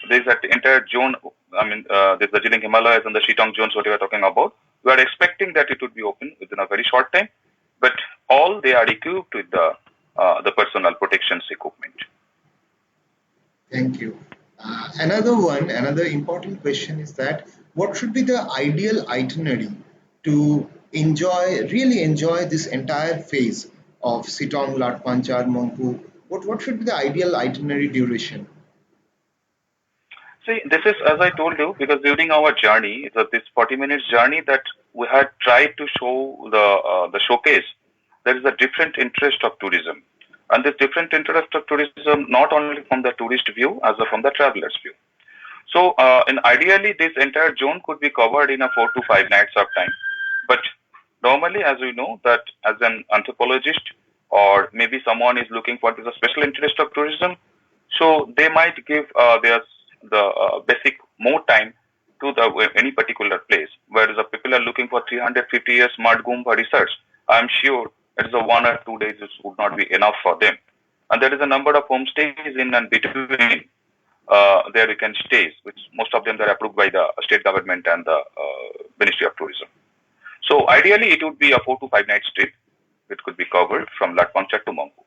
there's that entire zone. I mean, there's the Jilin Himalayas and the Sittong zones. What you are talking about. We are expecting that it would be open within a very short time, but all they are equipped with the personal protections equipment.
Thank you. Another important question is that what should be the ideal itinerary to really enjoy this entire phase of Sittong, Latpanchar, Mungpoo? What should be the ideal itinerary duration?
See, this is as I told you because during our journey, this 40 minutes journey that we had tried to show the showcase. There is a different interest of tourism, and this different interest of tourism not only from the tourist view as well from the traveler's view. So, and ideally, this entire zone could be covered in a 4 to 5 nights of time. But normally, as we know, that as an anthropologist or maybe someone is looking for this special interest of tourism, so they might give their the basic more time to the any particular place. Whereas the people are looking for 350 years Mud Gompa research, I'm sure it is a 1 or 2 days which would not be enough for them. And there is a number of homestays in and between there we can stay, which most of them are approved by the state government and the Ministry of Tourism. So ideally, it would be a 4 to 5 nights trip. It could be covered from Latpanchar to Mungpoo.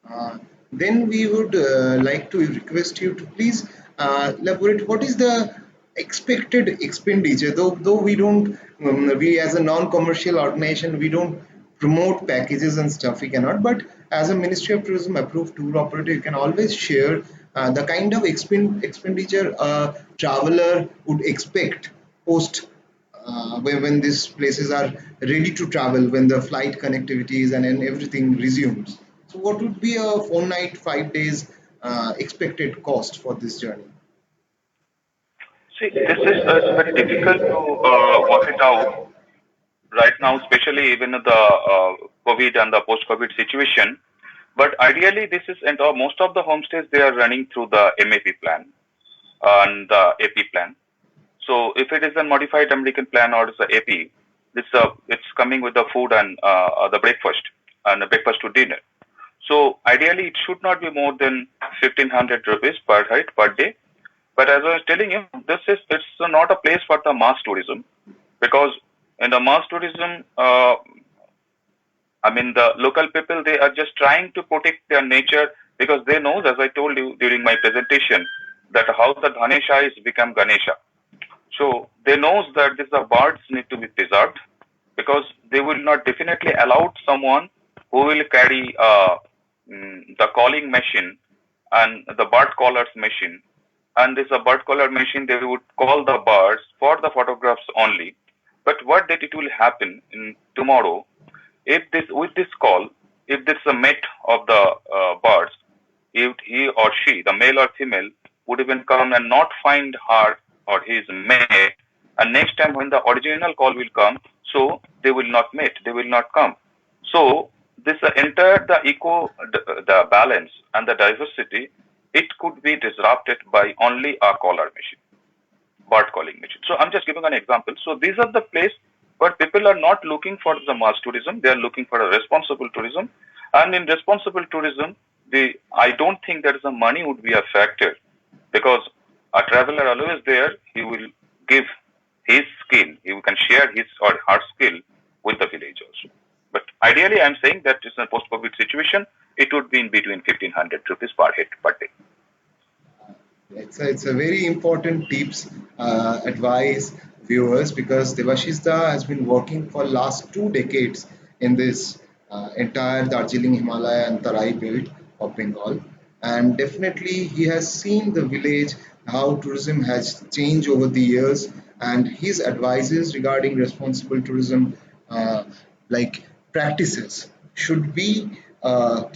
Uh, then we would like to request you to please elaborate what is the expected expenditure. Though we don't, we as a non-commercial organization, we don't promote packages and stuff. We cannot. But as a Ministry of Tourism approved tour operator, you can always share the kind of expenditure a traveler would expect post when these places are ready to travel, when the flight connectivities and everything resumes. So, what would be a 4 night, 5 days expected cost for this journey?
See, this is it's very difficult to work it out right now, especially even the COVID and the post-COVID situation. But ideally, this is and most of the homestays they are running through the MAP plan and the AP plan. So if it is a modified American plan or it's a AP, it's coming with the food and the breakfast and the breakfast to dinner. So ideally, it should not be more than 1,500 rupees per head per day. But as I was telling you, it's not a place for the mass tourism because in the mass tourism, I mean the local people they are just trying to protect their nature because they know, as I told you during my presentation, that how the Ganesha is become Ganesha. So they knows that these birds need to be preserved because they will not definitely allow someone who will carry the calling machine and the bird callers machine. And this a bird caller machine, they would call the birds for the photographs only. But what that it will happen in tomorrow if this with this call, if this is a mate of the birds, if he or she, the male or female, would even come and not find her or his mate, and next time when the original call will come, so they will not mate, they will not come. So this entire the the balance and the diversity, it could be disrupted by only a caller machine, bird calling machine. So I'm just giving an example. So these are the place where people are not looking for the mass tourism; they are looking for a responsible tourism. And in responsible tourism, I don't think that is a money would be a factor because a traveler always there. He will give his skill. He can share his or her skill with the village also. But ideally, I'm saying that it's a post-COVID situation. It would be in between 1,500 rupees per head per day.
It's a very important tips advice viewers because Devashista has been working for last 2 decades in this entire Darjeeling Himalaya and Tarai belt of Bengal, and definitely he has seen the village, how tourism has changed over the years, and his advices regarding responsible tourism, uh, like practices, should be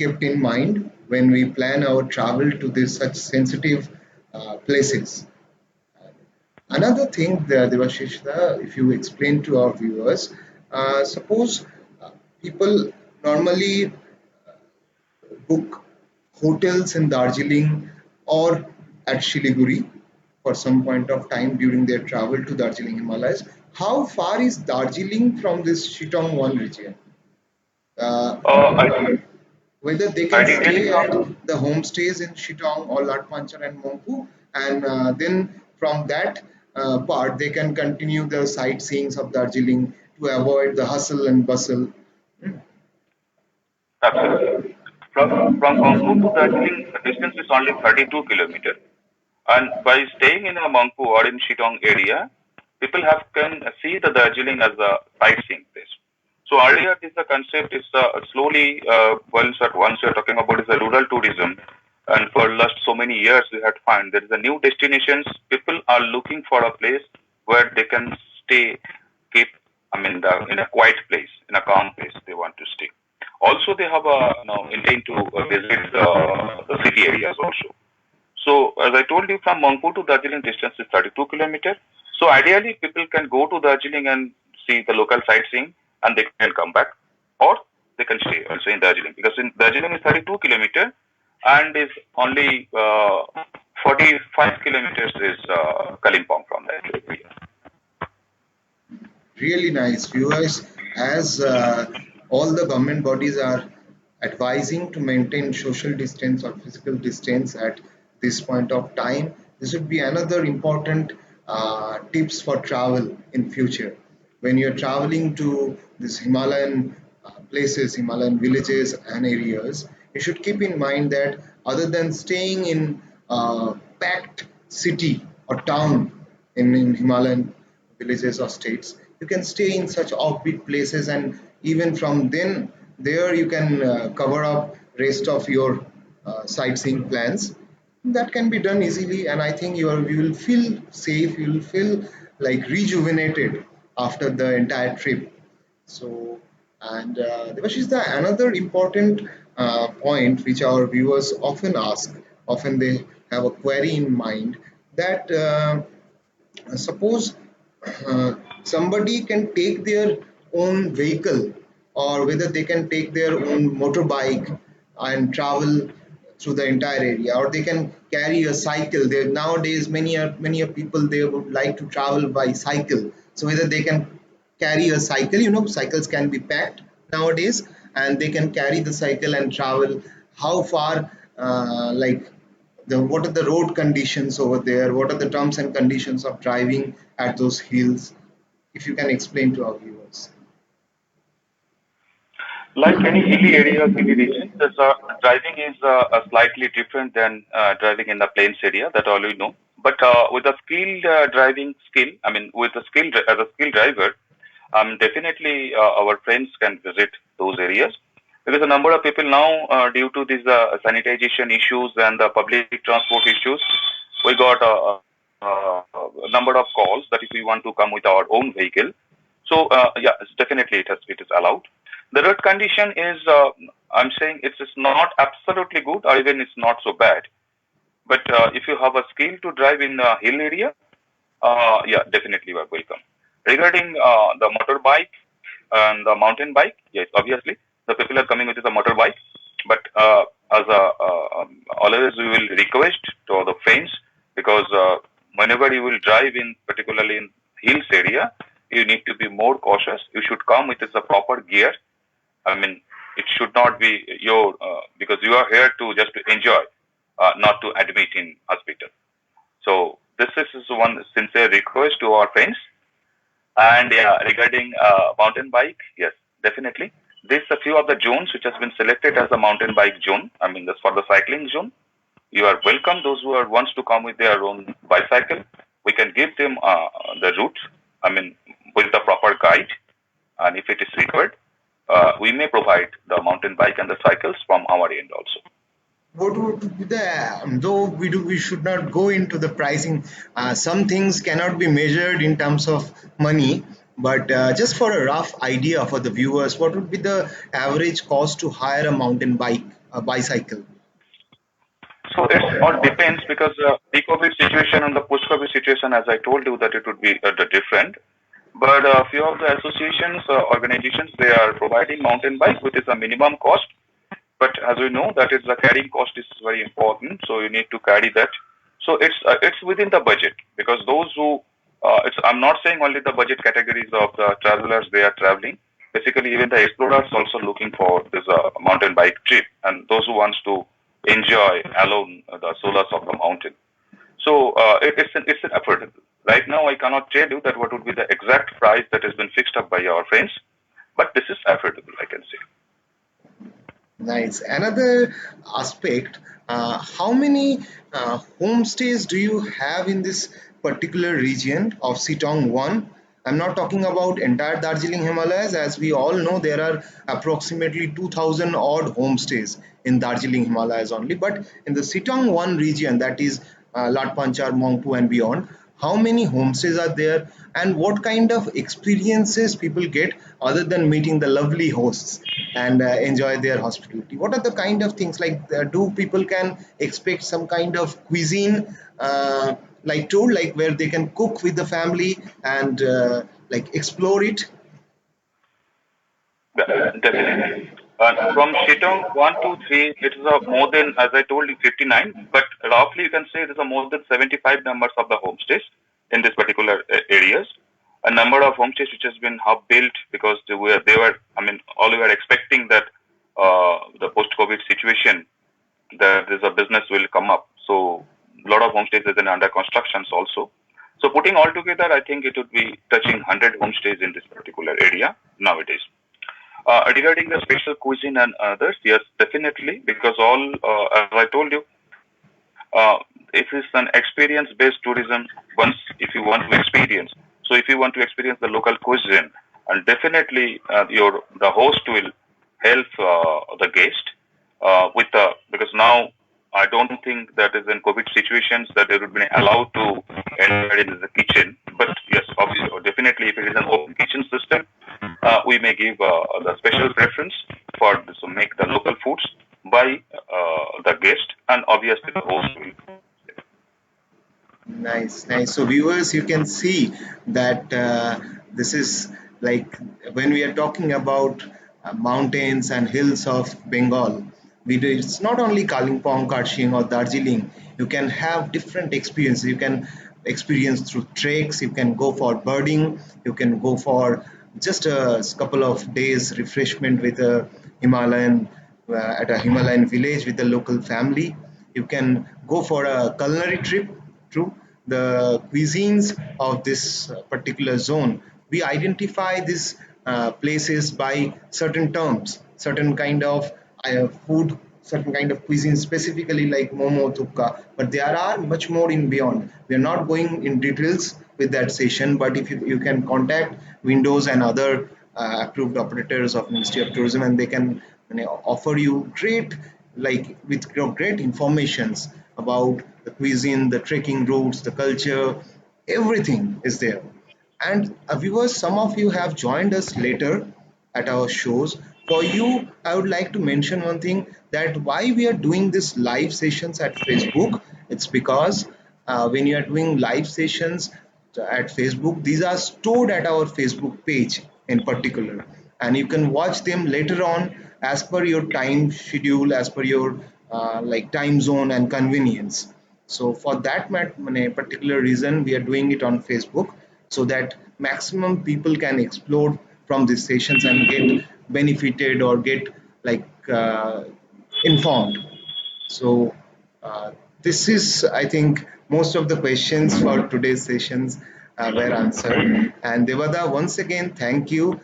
kept in mind when we plan our travel to this such sensitive places. Another thing, Devashish, if you explain to our viewers, suppose people normally book hotels in Darjeeling or at Shiliguri for some point of time during their travel to Darjeeling Himalayas. How far is Darjeeling from this Chittagong one region? Uh,
I
Whether they can
ideally
stay at
from
the homestays in Sittong or Latpanchar and Mungpoo, and then from that part they can continue the sightseeing of Darjeeling to avoid the hustle and bustle.
absolutely from Mungpoo to Darjeeling, the distance is only 32 kilometers. And by staying in a Mungpoo or in Shillong area, people have can see the Darjeeling as a sightseeing place. So earlier, this the concept is slowly once you're talking about is a rural tourism, and for last so many years we had found there is a new destinations. People are looking for a place where they can stay, keep. I mean, in a quiet place, in a calm place, they want to stay. Also, they have a intent to visit the city areas also. So as I told you, from Mangpur to Darjeeling distance is 32 kilometers. So ideally, people can go to Darjeeling and see the local sightseeing, and they can come back, or they can stay also in Darjeeling because in Darjeeling is 32 kilometers and is only 45 kilometers is Kalimpong from that area.
Really nice, viewers. As all the government bodies are advising to maintain social distance or physical distance at this point of time, this would be another important tips for travel in future. When you're traveling to these Himalayan places, Himalayan villages and areas, you should keep in mind that other than staying in packed city or town in Himalayan villages or states, you can stay in such offbeat places, and even from then there you can cover up rest of your sightseeing plans. That can be done easily, and I think you will feel safe, you will feel like rejuvenated after the entire trip. So, and Devashish, the another important point which our viewers often ask, often they have a query in mind, that suppose somebody can take their own vehicle, or whether they can take their own motorbike and travel through the entire area, or they can carry a cycle. There nowadays many a people they would like to travel by cycle, so whether they can carry a cycle, cycles can be packed nowadays, and they can carry the cycle and travel. How far, like what are the road conditions over there, what are the terms and conditions of driving at those hills, if you can explain to our viewers.
Like any hilly areas, hilly region, driving is slightly different than driving in the plains area. That all we know. But with a skilled driving skill, I mean, with a as a skilled driver, definitely our friends can visit those areas because a number of people now, due to these sanitization issues and the public transport issues, we got a number of calls that if we want to come with our own vehicle. So yeah, definitely it is allowed. The road condition is, I'm saying it's not absolutely good or even it's not so bad. But if you have a skill to drive in a hill area, yeah, definitely you are welcome. Regarding the motorbike and the mountain bike, yes, obviously the people are coming with a motorbike, but as always we will request to the friends because whenever you will drive in, particularly in hills area, you need to be more cautious. You should come with a proper gear. I mean, it should not be your because you are here to just to enjoy, not to admit in hospital. So this is one sincere request to our friends. And yeah, regarding mountain bike, yes, definitely. There's a few of the zones which has been selected as a mountain bike zone. I mean, that's for the cycling zone. You are welcome. Those who are wants to come with their own bicycle, we can give them the route. I mean, with the proper guide, and if it is required, we may provide the mountain bike and the cycles from our end also.
what would be the, though we should not go into the pricing. Some things cannot be measured in terms of money, but just for a rough idea for the viewers, what would be the average cost to hire a mountain bike, a bicycle?
So it all depends because pre-COVID situation and the post-COVID situation, as I told you, that it would be different. But a few of the associations, organizations, they are providing mountain bike, which is a minimum cost. But as we know, that is the carrying cost is very important. So you need to carry that. So it's within the budget because those who it's I'm not saying only the budget categories of the travelers they are traveling. Basically, even the explorers also looking for this mountain bike trip, and those who wants to enjoy alone the solace of the mountain. So it's an affordable. Right now, I cannot tell you that what would be the exact price that has been fixed up by our friends, but this is affordable, I can say.
Nice. Another aspect, how many homestays do you have in this particular region of Sittong 1? I'm not talking about entire Darjeeling Himalayas. As we all know, there are approximately 2000 odd homestays in Darjeeling Himalayas only. But in the Sittong 1 region, that is Latpanchar, Mungpoo, and beyond, how many homestays are there, and what kind of experiences people get other than meeting the lovely hosts and enjoy their hospitality? What are the kind of things like, do people can expect some kind of cuisine, like tour, like where they can cook with the family and like explore it?
Yeah, definitely. From Shitong 1 to 3, it is a more than, as I told you, 59, but roughly you can say it is a more than 75 numbers of the homestays in this particular areas. A number of homestays which has been hub built because I mean, all we were expecting that the post-COVID situation, that there's a business will come up. So a lot of homestays is in under constructions also. So putting all together, I think it would be touching 100 homestays in this particular area nowadays. Regarding the special cuisine and others, yes, definitely, because all, as I told you, uh, if it's an experience-based tourism, once if you want to experience, so if you want to experience the local cuisine, and definitely the host will help the guest with the because now I don't think that is in COVID situations that they would be allowed to enter into the kitchen. But yes, obviously, or definitely, if it is an open kitchen system, we may give the special preference for this to make the local foods by the guest, and obviously the host will.
Nice, nice. So, viewers, you can see that this is like when we are talking about mountains and hills of Bengal. It's not only Kalimpong, Karshing, or Darjeeling. You can have different experiences. You can experience through treks. You can go for birding. You can go for just a couple of days refreshment with a Himalayan at a Himalayan village with the local family. You can go for a culinary trip through the cuisines of this particular zone. We identify these places by certain terms, certain kind of food, certain kind of cuisine, specifically like momo, tukka. But there are much more in beyond. We are not going in details with that session, but if you can contact Windows and other approved operators of Ministry of Tourism, and they can, offer you great, like with great informations about the cuisine, the trekking routes, the culture, everything is there. And viewers, some of you have joined us later at our shows. For you, I would like to mention one thing, that why we are doing this live sessions at Facebook. It's because when you are doing live sessions at Facebook, these are stored at our Facebook page in particular, and you can watch them later on as per your time schedule, as per your like time zone and convenience. So for that particular reason, we are doing it on Facebook, so that maximum people can explore from these sessions and get benefited or get like informed. So this is, I think, most of the questions for today's sessions were answered. And Devada, once again, thank you.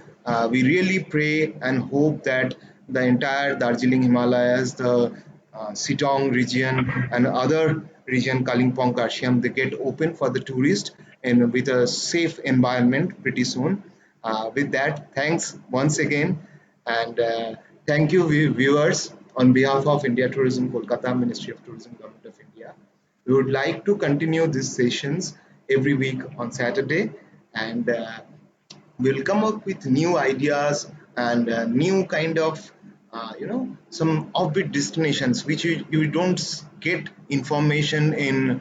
We really pray and hope that the entire Darjeeling Himalayas, the Sittong region, and other region, Kalimpong, Karshiam, they get open for the tourist and with a safe environment pretty soon. With that, thanks once again, and thank you, viewers. on behalf of India Tourism, Kolkata Ministry of Tourism, Government of India, we would like to continue these sessions every week on Saturday, and we'll come up with new ideas and new kind of some offbeat destinations which you don't get information in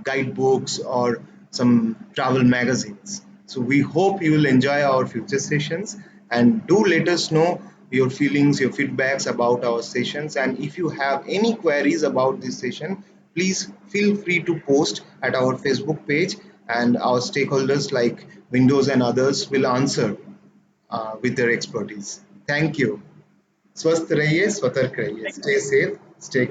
guidebooks or some travel magazines. So we hope you will enjoy our future sessions, and do let us know your feelings, your feedbacks about our sessions, and if you have any queries about this session, please feel free to post at our Facebook page, and our stakeholders like Windows and others will answer with their expertise. Thank you. स्वस्थ रहिए, सतर्क रहिए.
Thank
Stay safe, stay.